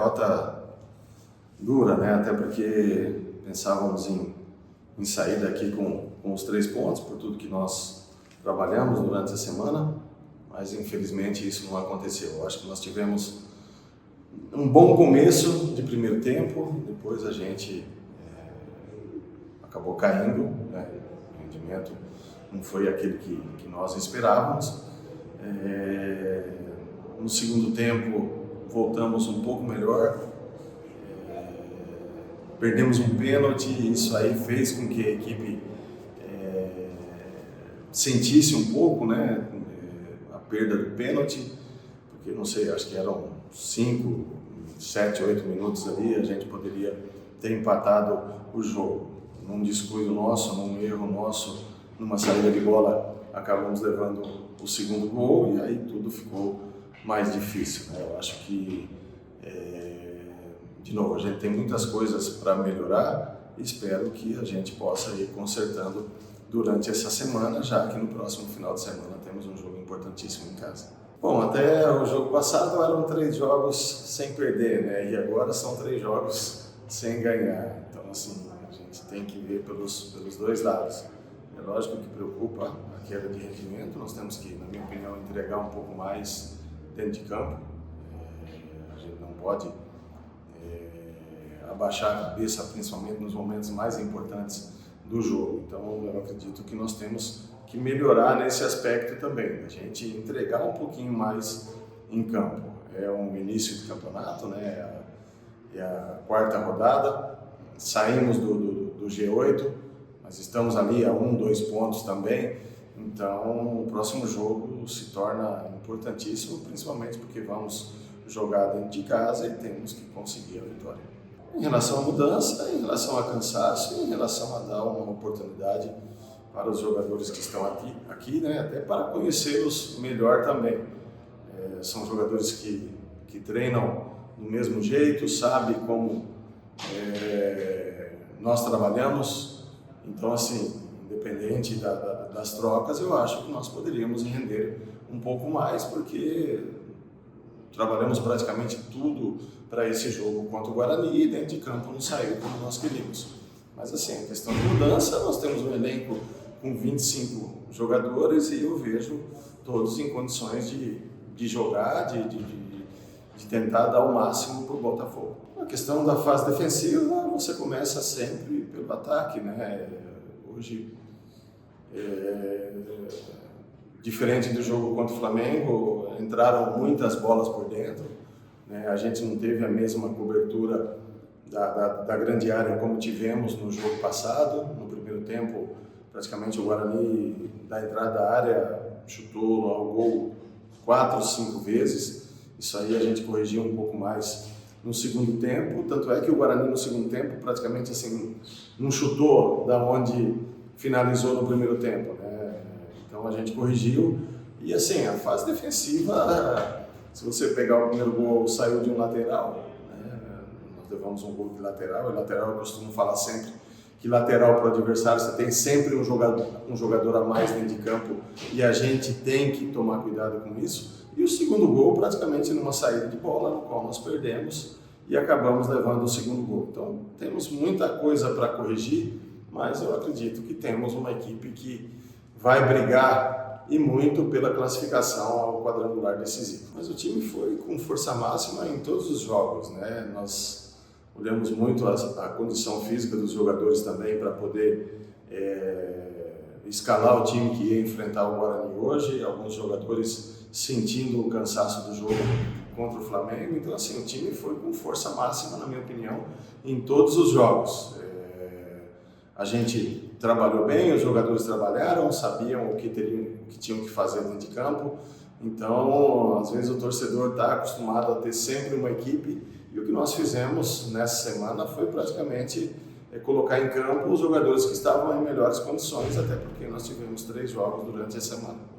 derrota dura, né? Até porque pensávamos em sair daqui com os 3 pontos, por tudo que nós trabalhamos durante a semana, mas infelizmente isso não aconteceu. Eu acho que nós tivemos um bom começo de primeiro tempo, depois a gente acabou caindo, né? O rendimento não foi aquele que nós esperávamos. No segundo tempo voltamos um pouco melhor, perdemos um pênalti, isso aí fez com que a equipe sentisse um pouco, né, a perda do pênalti, porque não sei, acho que eram 5, 7, 8 minutos ali, a gente poderia ter empatado o jogo. Num descuido nosso, num erro nosso, numa saída de bola, acabamos levando o segundo gol e aí tudo ficou mais difícil, né? Eu acho que, de novo, a gente tem muitas coisas para melhorar e espero que a gente possa ir consertando durante essa semana, já que no próximo final de semana temos um jogo importantíssimo em casa. Bom, até o jogo passado eram 3 jogos sem perder, né? E agora são 3 jogos sem ganhar. Então, assim, a gente tem que ver pelos 2 lados. É lógico que preocupa a queda de rendimento, nós temos que, na minha opinião, entregar um pouco mais dentro de campo. A gente não pode abaixar a cabeça, principalmente nos momentos mais importantes do jogo. Então, eu acredito que nós temos que melhorar nesse aspecto também, a gente entregar um pouquinho mais em campo. É um início de campeonato, né? É a 4ª rodada, saímos do G8, mas estamos ali a 1, 2 pontos também, então o próximo jogo se torna importantíssimo, principalmente porque vamos jogar dentro de casa e temos que conseguir a vitória. Em relação à mudança, em relação a cansaço, em relação a dar uma oportunidade para os jogadores que estão aqui, né, até para conhecê-los melhor também. São jogadores que treinam do mesmo jeito, sabem como nós trabalhamos, então, assim, independente das trocas, eu acho que nós poderíamos render um pouco mais, porque trabalhamos praticamente tudo para esse jogo contra o Guarani e dentro de campo não saiu como nós queríamos. Mas, assim, a questão de mudança, nós temos um elenco com 25 jogadores e eu vejo todos em condições de jogar, de tentar dar o máximo para o Botafogo. A questão da fase defensiva, você começa sempre pelo ataque, né? Hoje, diferente do jogo contra o Flamengo, entraram muitas bolas por dentro, né? A gente não teve a mesma cobertura da grande área como tivemos no jogo passado. No primeiro tempo, praticamente o Guarani, da entrada da área, chutou ao gol 4, 5 vezes. Isso aí a gente corrigiu um pouco mais no segundo tempo, tanto é que o Guarani no segundo tempo praticamente assim não chutou da onde finalizou no primeiro tempo, né? Então a gente corrigiu e assim, a fase defensiva, se você pegar o primeiro gol, saiu de um lateral, né? Nós levamos um gol de lateral, e lateral eu costumo falar sempre que lateral para o adversário você tem sempre um jogador a mais dentro de campo e a gente tem que tomar cuidado com isso. E o segundo gol praticamente numa saída de bola, no qual nós perdemos e acabamos levando o segundo gol. Então temos muita coisa para corrigir, mas eu acredito que temos uma equipe que vai brigar e muito pela classificação ao quadrangular decisivo. Mas o time foi com força máxima em todos os jogos, né? Nós olhamos muito a condição física dos jogadores também para poder escalar o time que ia enfrentar o Guarani hoje. Alguns jogadores sentindo o cansaço do jogo contra o Flamengo. Então, assim, o time foi com força máxima, na minha opinião, em todos os jogos. A gente trabalhou bem, os jogadores trabalharam, sabiam o que tinham que fazer dentro de campo. Então, às vezes o torcedor está acostumado a ter sempre uma equipe e o que nós fizemos nessa semana foi praticamente colocar em campo os jogadores que estavam em melhores condições, até porque nós tivemos 3 jogos durante a semana.